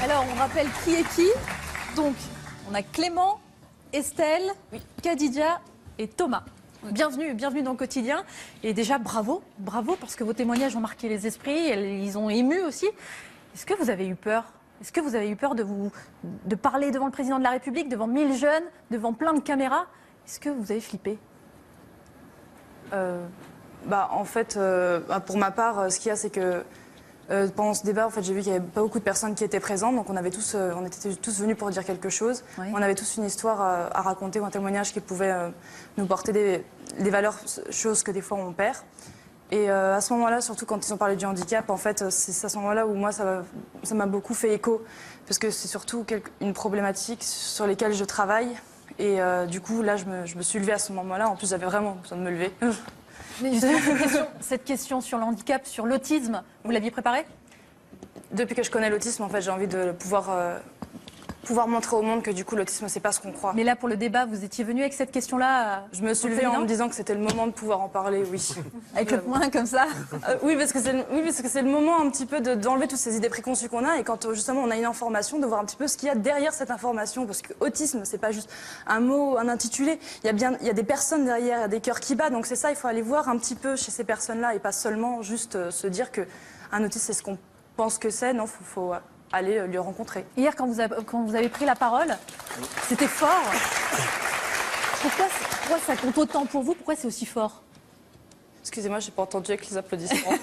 Alors, on rappelle qui est qui. Donc, on a Clément, Estelle, Khadija et Thomas. Bienvenue dans le quotidien. Et déjà, bravo, parce que vos témoignages ont marqué les esprits, ils ont ému aussi. Est-ce que vous avez eu peur? Est-ce que vous avez eu peur de parler devant le président de la République, devant 1000 jeunes, devant plein de caméras? Est-ce que vous avez flippé? En fait, pour ma part, ce qu'il y a, c'est que pendant ce débat, en fait, j'ai vu qu'il n'y avait pas beaucoup de personnes qui étaient présentes, donc on était tous venus pour dire quelque chose. Oui. On avait tous une histoire à raconter ou un témoignage qui pouvait nous porter des valeurs, choses que des fois on perd. Et à ce moment-là, surtout quand ils ont parlé du handicap, en fait, c'est à ce moment-là où moi, ça m'a beaucoup fait écho, parce que c'est surtout une problématique sur laquelle je travaille. Et du coup, là, je me suis levée à ce moment-là. En plus, j'avais vraiment besoin de me lever. Mais cette question sur le handicap, sur l'autisme, vous l'aviez préparée? Depuis que je connais l'autisme, en fait, j'ai envie de pouvoir montrer au monde que du coup, l'autisme, c'est pas ce qu'on croit. Mais là, pour le débat, vous étiez venu avec cette question-là? Je me suis levée en me disant que c'était le moment de pouvoir en parler, oui. Avec le poing comme ça? Oui, parce que c'est le moment un petit peu d'enlever toutes ces idées préconçues qu'on a, et quand justement on a une information, de voir un petit peu ce qu'il y a derrière cette information, parce que autisme, c'est pas juste un mot, un intitulé. Il y a des personnes derrière, il y a des cœurs qui battent, donc c'est ça, il faut aller voir un petit peu chez ces personnes-là et pas seulement juste se dire que un autisme, c'est ce qu'on pense que c'est. Non, faut aller le rencontrer. Hier, quand vous avez pris la parole, c'était fort. Pourquoi ça compte autant pour vous? Pourquoi c'est aussi fort? Excusez-moi, j'ai pas entendu avec les applaudissements.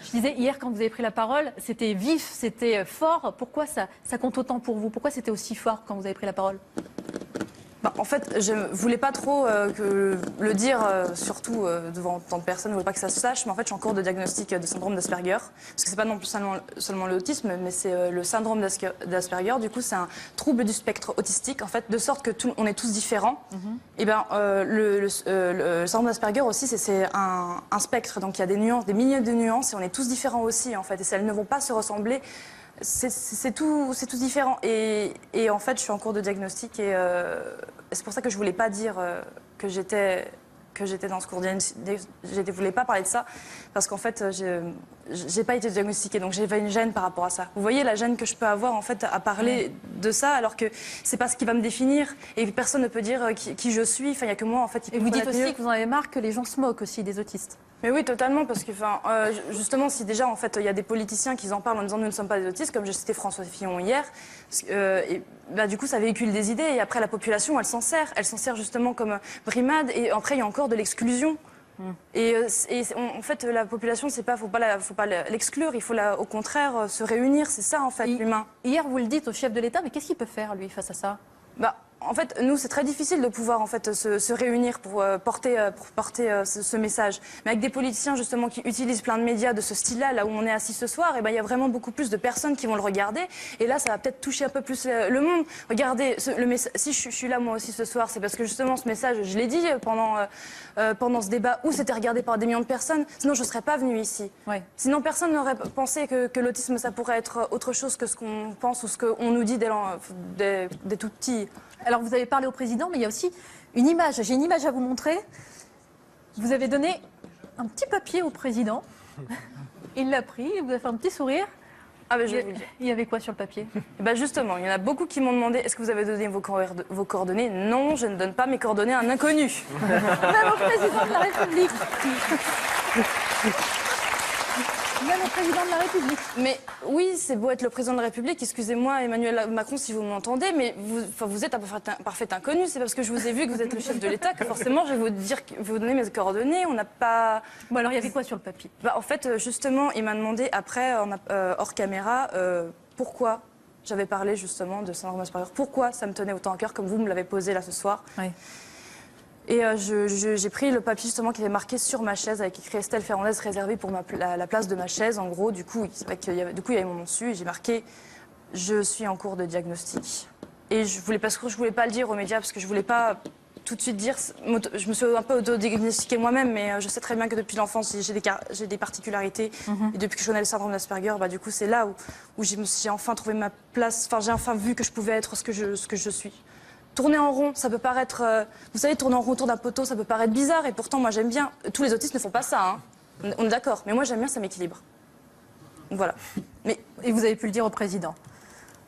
Je disais, hier, quand vous avez pris la parole, c'était vif, c'était fort. Pourquoi ça compte autant pour vous? Pourquoi c'était aussi fort quand vous avez pris la parole? En fait, je voulais pas trop le dire, surtout devant tant de personnes, je voulais pas que ça se sache, mais en fait, je suis en cours de diagnostic de syndrome d'Asperger, parce que c'est pas non plus seulement l'autisme, mais c'est le syndrome d'Asperger. Du coup, c'est un trouble du spectre autistique, en fait, de sorte que on est tous différents. Et le syndrome d'Asperger aussi, c'est un spectre, donc il y a des nuances, des milliers de nuances, et on est tous différents aussi, en fait, et elles ne vont pas se ressembler. C'est tout différent. Et en fait, je suis en cours de diagnostic et c'est pour ça que je voulais pas dire que j'étais dans ce cours de diagnostic. Je voulais pas parler de ça parce qu'en fait, j'ai pas été diagnostiquée, donc j'avais une gêne par rapport à ça. Vous voyez la gêne que je peux avoir en fait à parler de ça, alors que c'est pas ce qui va me définir et personne ne peut dire qui je suis. Enfin, il y a que moi en fait. Et vous dites aussi que vous en avez marre que les gens se moquent aussi des autistes. Mais oui, totalement, parce que justement, si déjà en fait il y a des politiciens qui en parlent en disant nous ne sommes pas des autistes, comme j'ai cité François Fillon hier, du coup ça véhicule des idées et après la population elle s'en sert justement comme brimade et après il y a encore de l'exclusion. En fait la population faut pas l'exclure, il faut au contraire se réunir, c'est ça en fait l'humain. Hier vous le dites au chef de l'État, mais qu'est-ce qu'il peut faire lui face à ça? En fait, nous, c'est très difficile de pouvoir en fait, se réunir pour porter ce message. Mais avec des politiciens justement qui utilisent plein de médias de ce style-là, là où on est assis ce soir, il y a vraiment beaucoup plus de personnes qui vont le regarder. Et là, ça va peut-être toucher un peu plus le monde. Regardez, si je suis là moi aussi ce soir, c'est parce que justement ce message, je l'ai dit pendant ce débat où c'était regardé par des millions de personnes. Sinon, je ne serais pas venue ici. Ouais. Sinon, personne n'aurait pensé que l'autisme, ça pourrait être autre chose que ce qu'on pense ou ce qu'on nous dit dès tout petit. Alors, vous avez parlé au président, mais il y a aussi une image. J'ai une image à vous montrer. Vous avez donné un petit papier au président. Il l'a pris, il vous a fait un petit sourire. Ah ben, je vais vous le dire. Il y avait quoi sur le papier? Justement, il y en a beaucoup qui m'ont demandé est-ce que vous avez donné vos coordonnées? Non, je ne donne pas mes coordonnées à un inconnu. Même au président de la République. Même au président de la République. Mais oui, c'est beau être le président de la République. Excusez-moi, Emmanuel Macron, si vous m'entendez, mais vous êtes un parfait inconnu. C'est parce que je vous ai vu que vous êtes le chef de l'État que forcément, je vais vous donner mes coordonnées. On n'a pas... Bon, alors, il y avait quoi sur le papier? En fait, justement, il m'a demandé après, hors caméra, pourquoi j'avais parlé justement de syndrome Asperger. Pourquoi ça me tenait autant à cœur, comme vous me l'avez posé là ce soir. Oui. Et j'ai pris le papier justement qui avait marqué sur ma chaise avec écrit Estelle Ferrandez réservée pour la place de ma chaise. En gros, du coup, il y avait mon nom dessus et j'ai marqué je suis en cours de diagnostic. Et je voulais pas le dire aux médias parce que je voulais pas tout de suite dire. Je me suis un peu auto-diagnostiquée moi-même, mais je sais très bien que depuis l'enfance j'ai des particularités. Et depuis que je connais le syndrome d'Asperger, du coup c'est là où j'ai enfin trouvé ma place. Enfin, j'ai enfin vu que je pouvais être ce que je suis. Tourner en rond, ça peut paraître... vous savez, tourner en rond autour d'un poteau, ça peut paraître bizarre. Et pourtant, moi, j'aime bien. Tous les autistes ne font pas ça, hein. On est d'accord. Mais moi, j'aime bien, ça m'équilibre. Donc voilà. Mais Et vous avez pu le dire au président.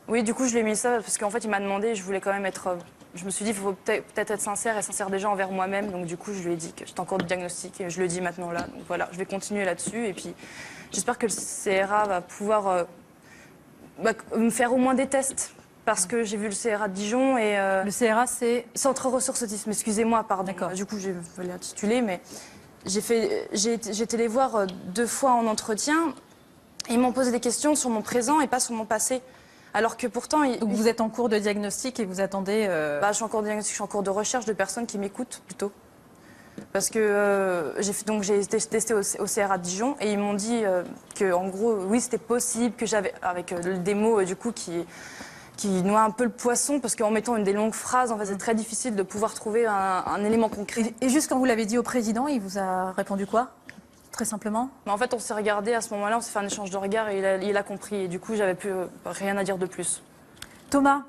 oui, du coup, je lui ai mis ça parce qu'en fait, il m'a demandé, je voulais quand même être. Je me suis dit, il faut peut-être être sincère et sincère déjà envers moi-même. Donc du coup, je lui ai dit que j'étais en cours de diagnostic et je le dis maintenant là. Donc voilà, je vais continuer là-dessus et puis j'espère que le CRA va pouvoir me faire au moins des tests. Parce que j'ai vu le CRA de Dijon et... Le CRA, c'est... Centre ressources autisme, excusez-moi, pardon. D'accord. Du coup, je vais l'intituler, mais j'ai été les voir 2 fois en entretien. Et ils m'ont posé des questions sur mon présent et pas sur mon passé. Alors que pourtant... Donc vous êtes en cours de diagnostic et vous attendez... je suis en cours de diagnostic, je suis en cours de recherche de personnes qui m'écoutent plutôt. Parce que j'ai été testée au CRA de Dijon et ils m'ont dit que en gros, oui, c'était possible, que j'avais... Avec des mots, du coup, qui noie un peu le poisson, parce qu'en mettant des longues phrases, en fait, c'est très difficile de pouvoir trouver un élément concret. Et juste quand vous l'avez dit au président, il vous a répondu quoi? Très simplement? Mais en fait, on s'est regardé à ce moment-là, on s'est fait un échange de regards et il a compris. Et du coup, j'avais plus rien à dire de plus. Thomas,